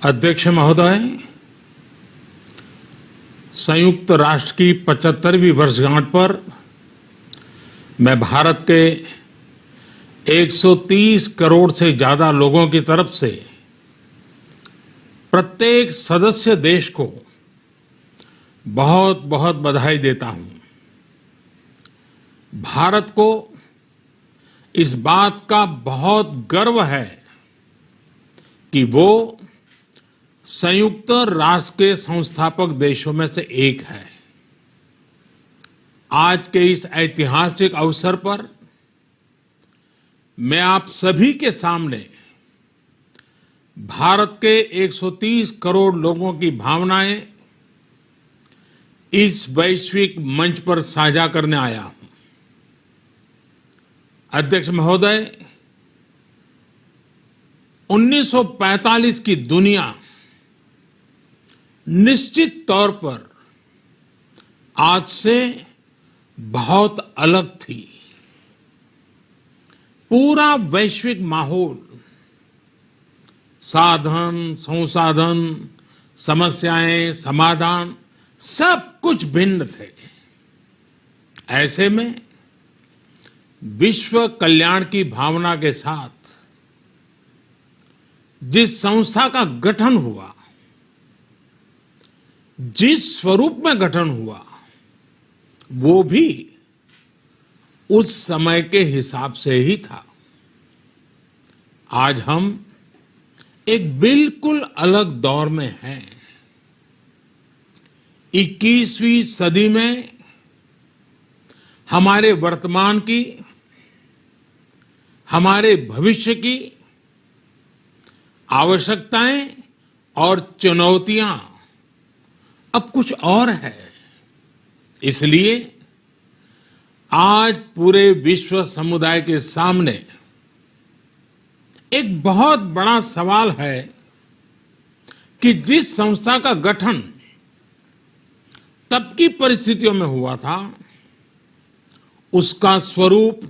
अध्यक्ष महोदय, संयुक्त राष्ट्र की 75वीं वर्षगांठ पर मैं भारत के 130 करोड़ से ज्यादा लोगों की तरफ से प्रत्येक सदस्य देश को बहुत बहुत बधाई देता हूं। भारत को इस बात का बहुत गर्व है कि वो संयुक्त राष्ट्र के संस्थापक देशों में से एक है। आज के इस ऐतिहासिक अवसर पर मैं आप सभी के सामने भारत के 130 करोड़ लोगों की भावनाएं इस वैश्विक मंच पर साझा करने आया हूं। अध्यक्ष महोदय, 1945 की दुनिया निश्चित तौर पर आज से बहुत अलग थी। पूरा वैश्विक माहौल, साधन, संसाधन, समस्याएं, समाधान सब कुछ भिन्न थे। ऐसे में विश्व कल्याण की भावना के साथ जिस संस्था का गठन हुआ, जिस स्वरूप में गठन हुआ, वो भी उस समय के हिसाब से ही था। आज हम एक बिल्कुल अलग दौर में हैं। 21वीं सदी में हमारे वर्तमान की, हमारे भविष्य की आवश्यकताएं और चुनौतियां अब कुछ और है। इसलिए आज पूरे विश्व समुदाय के सामने एक बहुत बड़ा सवाल है कि जिस संस्था का गठन तब की परिस्थितियों में हुआ था, उसका स्वरूप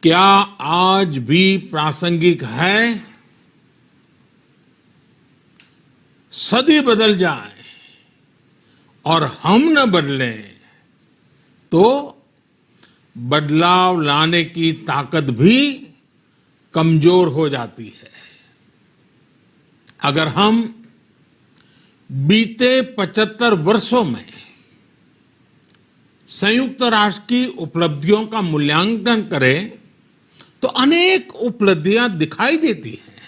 क्या आज भी प्रासंगिक है? सदी बदल जाए और हम न बदलें तो बदलाव लाने की ताकत भी कमजोर हो जाती है। अगर हम बीते 75 वर्षों में संयुक्त राष्ट्र की उपलब्धियों का मूल्यांकन करें तो अनेक उपलब्धियां दिखाई देती हैं,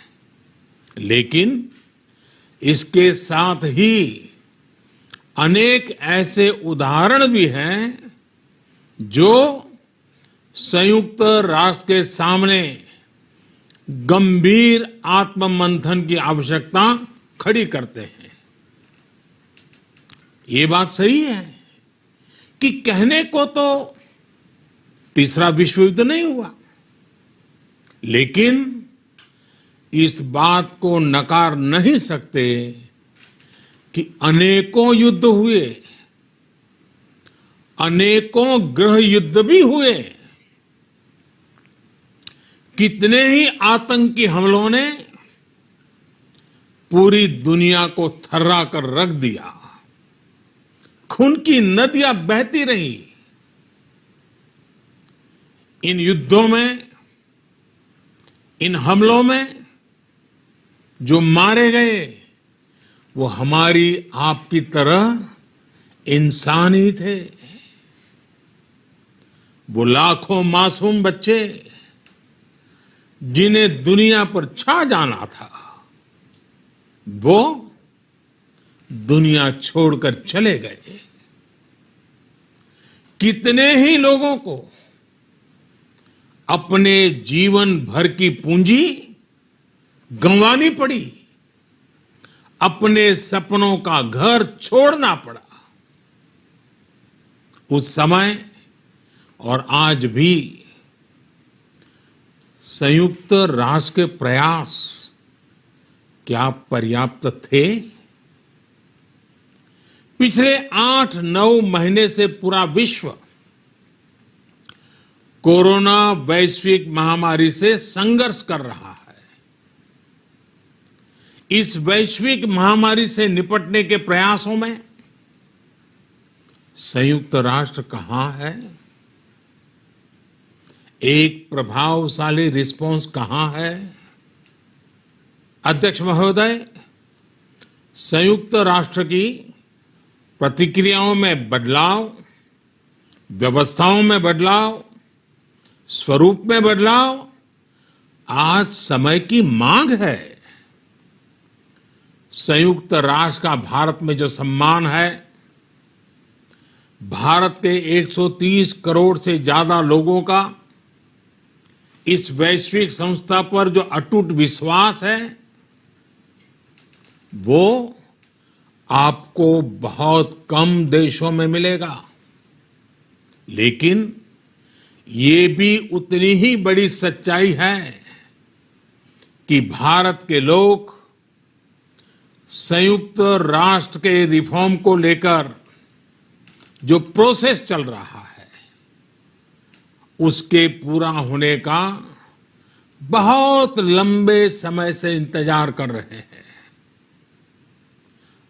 लेकिन इसके साथ ही अनेक ऐसे उदाहरण भी हैं जो संयुक्त राष्ट्र के सामने गंभीर आत्ममंथन की आवश्यकता खड़ी करते हैं। ये बात सही है कि कहने को तो तीसरा विश्व युद्ध नहीं हुआ, लेकिन इस बात को नकार नहीं सकते कि अनेकों युद्ध हुए, अनेकों गृह युद्ध भी हुए। कितने ही आतंकी हमलों ने पूरी दुनिया को थर्रा कर रख दिया। खून की नदियां बहती रही। इन युद्धों में, इन हमलों में जो मारे गए वो हमारी आपकी तरह इंसान ही थे। वो लाखों मासूम बच्चे जिन्हें दुनिया पर छा जाना था, वो दुनिया छोड़कर चले गए। कितने ही लोगों को अपने जीवन भर की पूंजी गंवानी पड़ी, अपने सपनों का घर छोड़ना पड़ा। उस समय और आज भी संयुक्त राष्ट्र के प्रयास क्या पर्याप्त थे? पिछले 8-9 महीने से पूरा विश्व कोरोना वैश्विक महामारी से संघर्ष कर रहा है। इस वैश्विक महामारी से निपटने के प्रयासों में संयुक्त राष्ट्र कहां है? एक प्रभावशाली रिस्पांस कहां है? अध्यक्ष महोदय, संयुक्त राष्ट्र की प्रतिक्रियाओं में बदलाव, व्यवस्थाओं में बदलाव, स्वरूप में बदलाव आज समय की मांग है। संयुक्त राष्ट्र का भारत में जो सम्मान है, भारत के 130 करोड़ से ज्यादा लोगों का इस वैश्विक संस्था पर जो अटूट विश्वास है, वो आपको बहुत कम देशों में मिलेगा। लेकिन ये भी उतनी ही बड़ी सच्चाई है कि भारत के लोग संयुक्त राष्ट्र के रिफॉर्म को लेकर जो प्रोसेस चल रहा है, उसके पूरा होने का बहुत लंबे समय से इंतजार कर रहे हैं।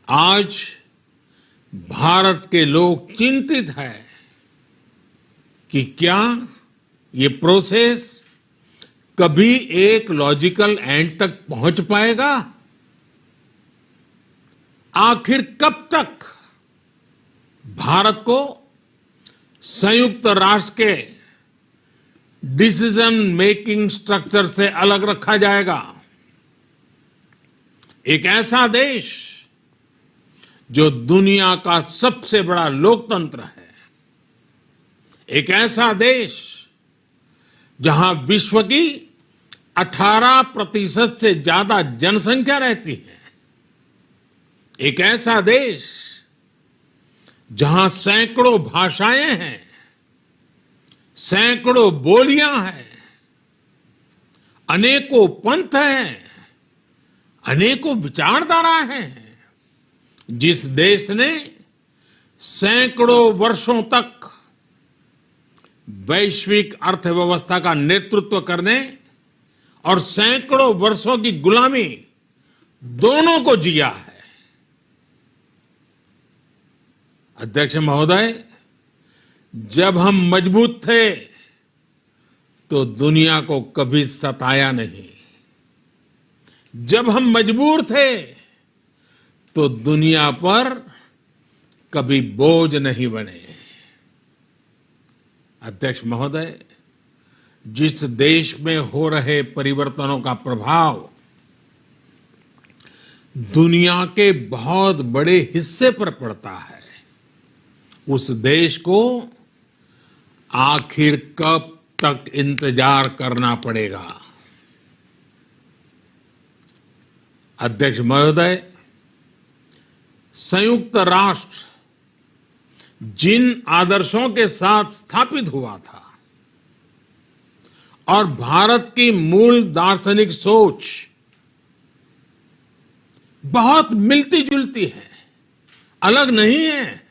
आज भारत के लोग चिंतित हैं कि क्या ये प्रोसेस कभी एक लॉजिकल एंड तक पहुंच पाएगा? आखिर कब तक भारत को संयुक्त राष्ट्र के डिसीजन मेकिंग स्ट्रक्चर से अलग रखा जाएगा? एक ऐसा देश जो दुनिया का सबसे बड़ा लोकतंत्र है, एक ऐसा देश जहां विश्व की 18% से ज्यादा जनसंख्या रहती है, एक ऐसा देश जहां सैकड़ों भाषाएं हैं, सैकड़ों बोलियां हैं, अनेकों पंथ हैं, अनेकों विचारधारा हैं, जिस देश ने सैकड़ों वर्षों तक वैश्विक अर्थव्यवस्था का नेतृत्व करने और सैकड़ों वर्षों की गुलामी दोनों को जिया है। अध्यक्ष महोदय, जब हम मजबूत थे तो दुनिया को कभी सताया नहीं। जब हम मजबूर थे तो दुनिया पर कभी बोझ नहीं बने। अध्यक्ष महोदय, जिस देश में हो रहे परिवर्तनों का प्रभाव दुनिया के बहुत बड़े हिस्से पर पड़ता है, उस देश को आखिर कब तक इंतजार करना पड़ेगा? अध्यक्ष महोदय, संयुक्त राष्ट्र जिन आदर्शों के साथ स्थापित हुआ था और भारत की मूल दार्शनिक सोच बहुत मिलती जुलती है, अलग नहीं है।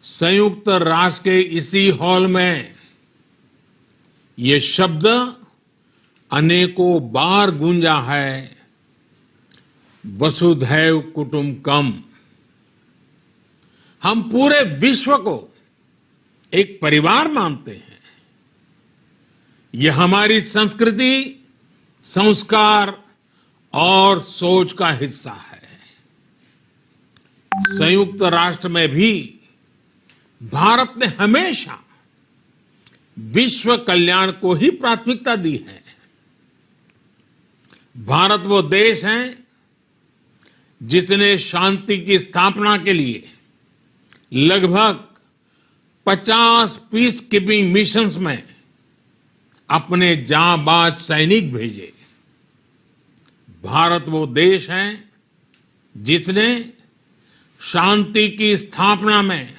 संयुक्त राष्ट्र के इसी हॉल में ये शब्द अनेकों बार गूंजा है, वसुधैव कुटुंबकम। हम पूरे विश्व को एक परिवार मानते हैं। यह हमारी संस्कृति, संस्कार और सोच का हिस्सा है। संयुक्त राष्ट्र में भी भारत ने हमेशा विश्व कल्याण को ही प्राथमिकता दी है। भारत वो देश है जिसने शांति की स्थापना के लिए लगभग 50 पीस कीपिंग मिशंस में अपने जांबाज सैनिक भेजे। भारत वो देश है जिसने शांति की स्थापना में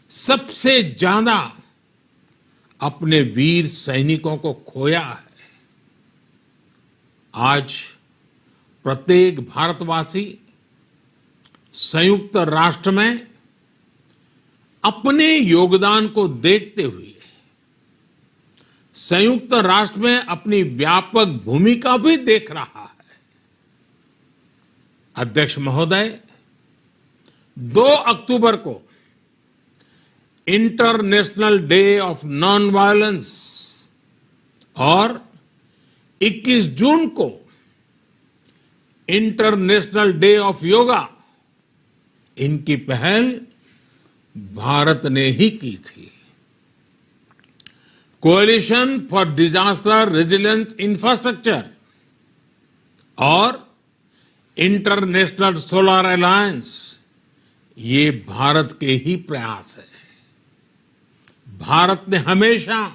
सबसे ज्यादा अपने वीर सैनिकों को खोया है। आज प्रत्येक भारतवासी संयुक्त राष्ट्र में अपने योगदान को देखते हुए संयुक्त राष्ट्र में अपनी व्यापक भूमिका भी देख रहा है। अध्यक्ष महोदय, 2 अक्टूबर को international day of non violence और 21 जून को इंटरनेशनल डे ऑफ योगा, इनकी पहल भारत ने ही की थी। Coalition for disaster resilience infrastructure और इंटरनेशनल सोलर अलायंस, ये भारत के ही प्रयास है। भारत ने हमेशा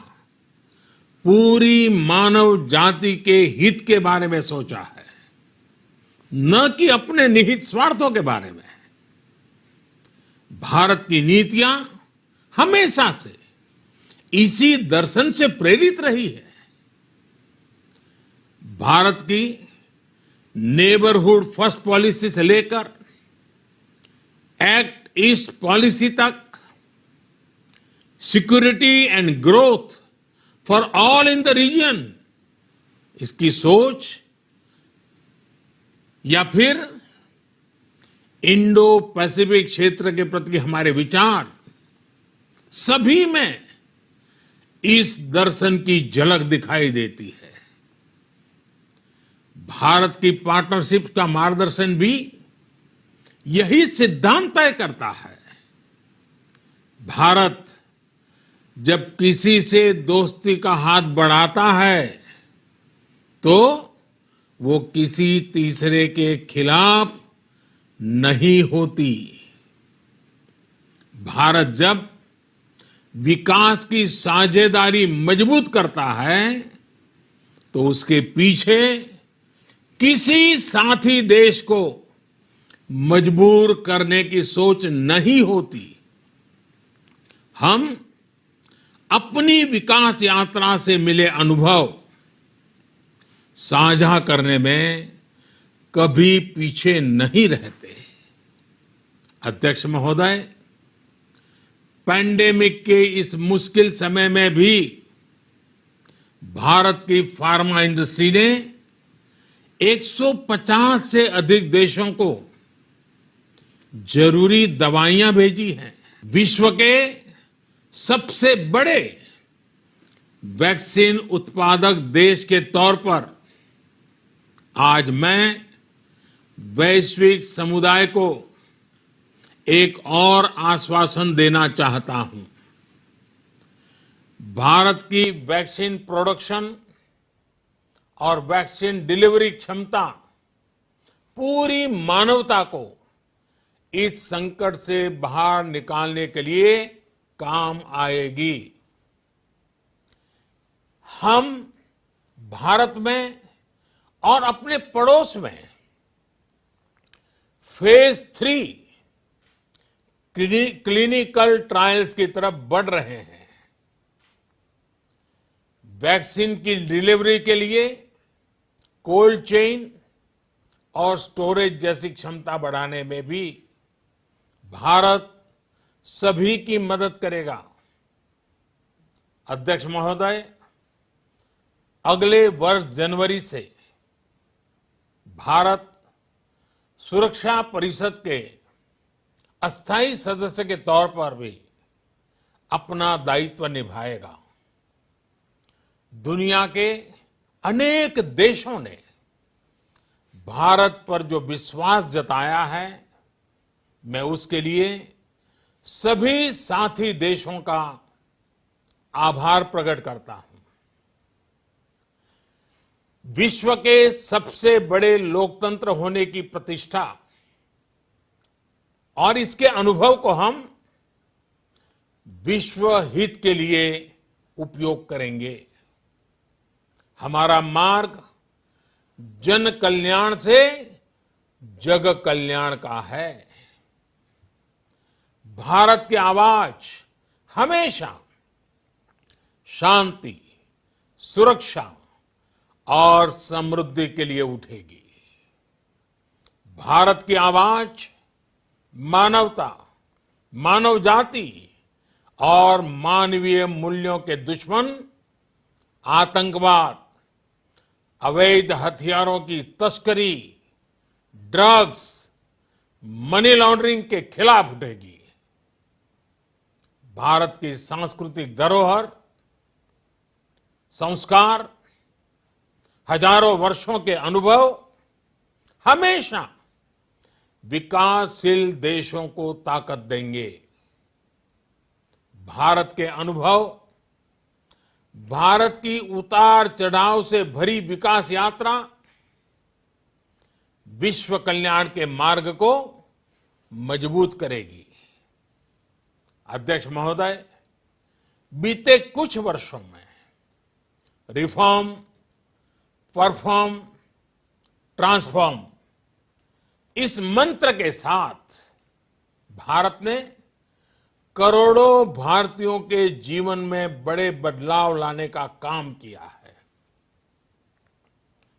पूरी मानव जाति के हित के बारे में सोचा है, न कि अपने निहित स्वार्थों के बारे में। भारत की नीतियां हमेशा से इसी दर्शन से प्रेरित रही है। भारत की नेबरहुड फर्स्ट पॉलिसी से लेकर एक्ट ईस्ट पॉलिसी तक, security and growth for all in the region, इसकी सोच, या फिर इंडो पैसिफिक क्षेत्र के प्रति हमारे विचार, सभी में इस दर्शन की झलक दिखाई देती है। भारत की पार्टनरशिप का मार्गदर्शन भी यही सिद्धांत तय करता है। भारत जब किसी से दोस्ती का हाथ बढ़ाता है तो वो किसी तीसरे के खिलाफ नहीं होती। भारत जब विकास की साझेदारी मजबूत करता है तो उसके पीछे किसी साथी देश को मजबूर करने की सोच नहीं होती। हम अपनी विकास यात्रा से मिले अनुभव साझा करने में कभी पीछे नहीं रहते। अध्यक्ष महोदय, पैंडेमिक के इस मुश्किल समय में भी भारत की फार्मा इंडस्ट्री ने 150 से अधिक देशों को जरूरी दवाइयां भेजी हैं। विश्व के सबसे बड़े वैक्सीन उत्पादक देश के तौर पर आज मैं वैश्विक समुदाय को एक और आश्वासन देना चाहता हूं। भारत की वैक्सीन प्रोडक्शन और वैक्सीन डिलीवरी क्षमता पूरी मानवता को इस संकट से बाहर निकालने के लिए काम आएगी। हम भारत में और अपने पड़ोस में फेज 3 क्लिनिकल ट्रायल्स की तरफ बढ़ रहे हैं। वैक्सीन की डिलीवरी के लिए कोल्ड चेन और स्टोरेज जैसी क्षमता बढ़ाने में भी भारत सभी की मदद करेगा। अध्यक्ष महोदय, अगले वर्ष जनवरी से भारत सुरक्षा परिषद के अस्थायी सदस्य के तौर पर भी अपना दायित्व निभाएगा। दुनिया के अनेक देशों ने भारत पर जो विश्वास जताया है, मैं उसके लिए सभी साथी देशों का आभार प्रकट करता हूं। विश्व के सबसे बड़े लोकतंत्र होने की प्रतिष्ठा और इसके अनुभव को हम विश्व हित के लिए उपयोग करेंगे। हमारा मार्ग जन कल्याण से जग कल्याण का है। भारत की आवाज हमेशा शांति, सुरक्षा और समृद्धि के लिए उठेगी। भारत की आवाज मानवता, मानव जाति और मानवीय मूल्यों के दुश्मन आतंकवाद, अवैध हथियारों की तस्करी, ड्रग्स, मनी लॉन्ड्रिंग के खिलाफ उठेगी। भारत की सांस्कृतिक धरोहर, संस्कार, हजारों वर्षों के अनुभव हमेशा विकासशील देशों को ताकत देंगे। भारत के अनुभव, भारत की उतार चढ़ाव से भरी विकास यात्रा विश्व कल्याण के मार्ग को मजबूत करेगी। अध्यक्ष महोदय, बीते कुछ वर्षों में रिफॉर्म, परफॉर्म, ट्रांसफॉर्म इस मंत्र के साथ भारत ने करोड़ों भारतीयों के जीवन में बड़े बदलाव लाने का काम किया है।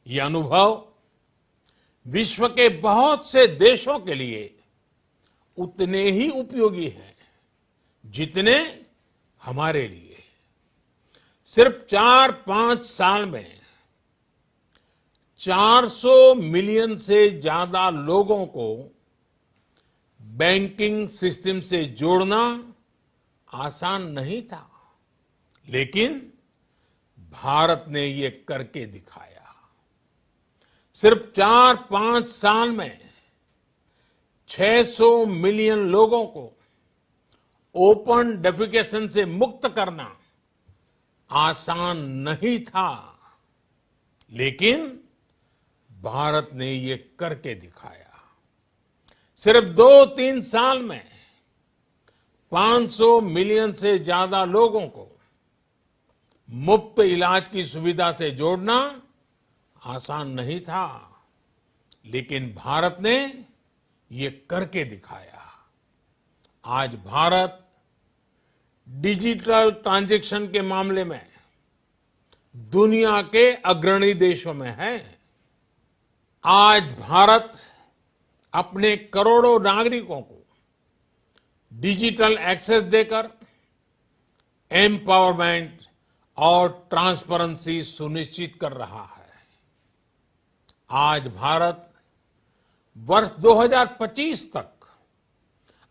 यह अनुभव विश्व के बहुत से देशों के लिए उतने ही उपयोगी हैं जितने हमारे लिए। सिर्फ 4-5 साल में 400 मिलियन से ज्यादा लोगों को बैंकिंग सिस्टम से जोड़ना आसान नहीं था, लेकिन भारत ने ये करके दिखाया। सिर्फ 4-5 साल में 600 मिलियन लोगों को ओपन डेफिकेशन से मुक्त करना आसान नहीं था, लेकिन भारत ने ये करके दिखाया। सिर्फ 2-3 साल में 500 मिलियन से ज्यादा लोगों को मुफ्त इलाज की सुविधा से जोड़ना आसान नहीं था, लेकिन भारत ने ये करके दिखाया। आज भारत डिजिटल ट्रांजैक्शन के मामले में दुनिया के अग्रणी देशों में है। आज भारत अपने करोड़ों नागरिकों को डिजिटल एक्सेस देकर एम्पावरमेंट और ट्रांसपेरेंसी सुनिश्चित कर रहा है। आज भारत वर्ष 2025 तक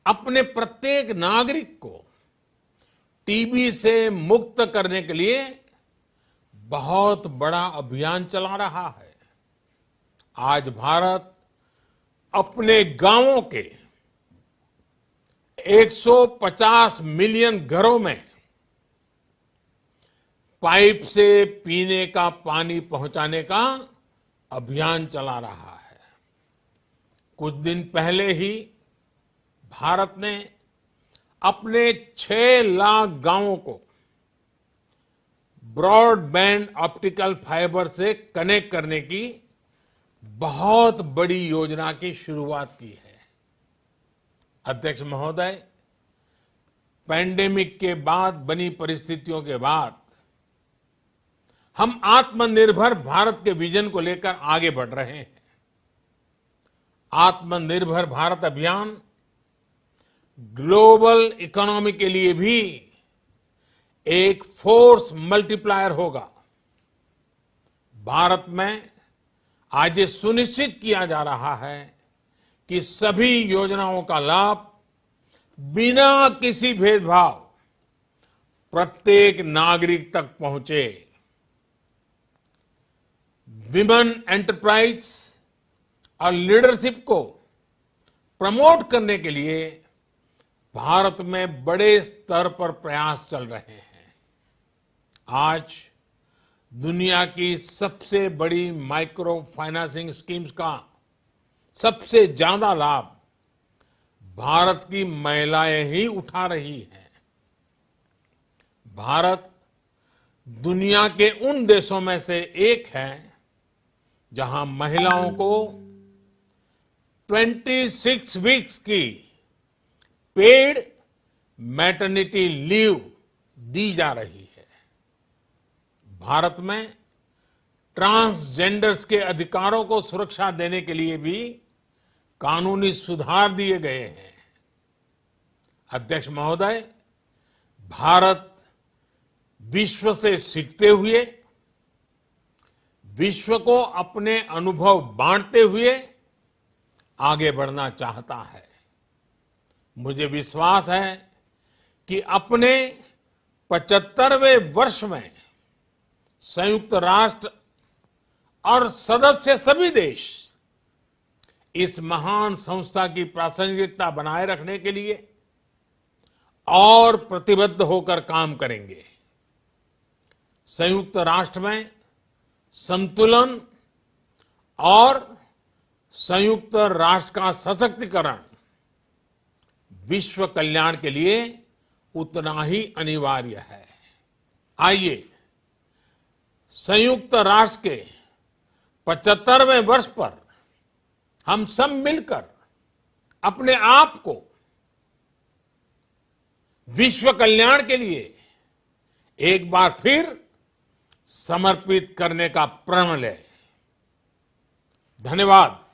अपने प्रत्येक नागरिक को टीबी से मुक्त करने के लिए बहुत बड़ा अभियान चला रहा है। आज भारत अपने गांवों के 150 मिलियन घरों में पाइप से पीने का पानी पहुंचाने का अभियान चला रहा है। कुछ दिन पहले ही भारत ने अपने 6 लाख गांवों को ब्रॉडबैंड ऑप्टिकल फाइबर से कनेक्ट करने की बहुत बड़ी योजना की शुरुआत की है। अध्यक्ष महोदय, पैंडेमिक के बाद बनी परिस्थितियों के बाद हम आत्मनिर्भर भारत के विजन को लेकर आगे बढ़ रहे हैं। आत्मनिर्भर भारत अभियान ग्लोबल इकोनॉमी के लिए भी एक फोर्स मल्टीप्लायर होगा। भारत में आज ये सुनिश्चित किया जा रहा है कि सभी योजनाओं का लाभ बिना किसी भेदभाव प्रत्येक नागरिक तक पहुंचे। विमेन एंटरप्राइज और लीडरशिप को प्रमोट करने के लिए भारत में बड़े स्तर पर प्रयास चल रहे हैं। आज दुनिया की सबसे बड़ी माइक्रो फाइनेंसिंग स्कीम्स का सबसे ज्यादा लाभ भारत की महिलाएं ही उठा रही हैं। भारत दुनिया के उन देशों में से एक है जहां महिलाओं को 26 वीक्स की पेड मैटरनिटी लीव दी जा रही है। भारत में ट्रांसजेंडर्स के अधिकारों को सुरक्षा देने के लिए भी कानूनी सुधार दिए गए हैं। अध्यक्ष महोदय, भारत विश्व से सीखते हुए, विश्व को अपने अनुभव बांटते हुए आगे बढ़ना चाहता है। मुझे विश्वास है कि अपने 75वें वर्ष में संयुक्त राष्ट्र और सदस्य सभी देश इस महान संस्था की प्रासंगिकता बनाए रखने के लिए और प्रतिबद्ध होकर काम करेंगे। संयुक्त राष्ट्र में संतुलन और संयुक्त राष्ट्र का सशक्तिकरण विश्व कल्याण के लिए उतना ही अनिवार्य है। आइए संयुक्त राष्ट्र के 75वें वर्ष पर हम सब मिलकर अपने आप को विश्व कल्याण के लिए एक बार फिर समर्पित करने का प्रण लें। धन्यवाद।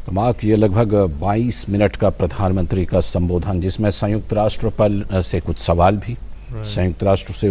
तो मार्क, ये लगभग 22 मिनट का प्रधानमंत्री का संबोधन, जिसमें संयुक्त राष्ट्र पर से कुछ सवाल भी, संयुक्त राष्ट्र से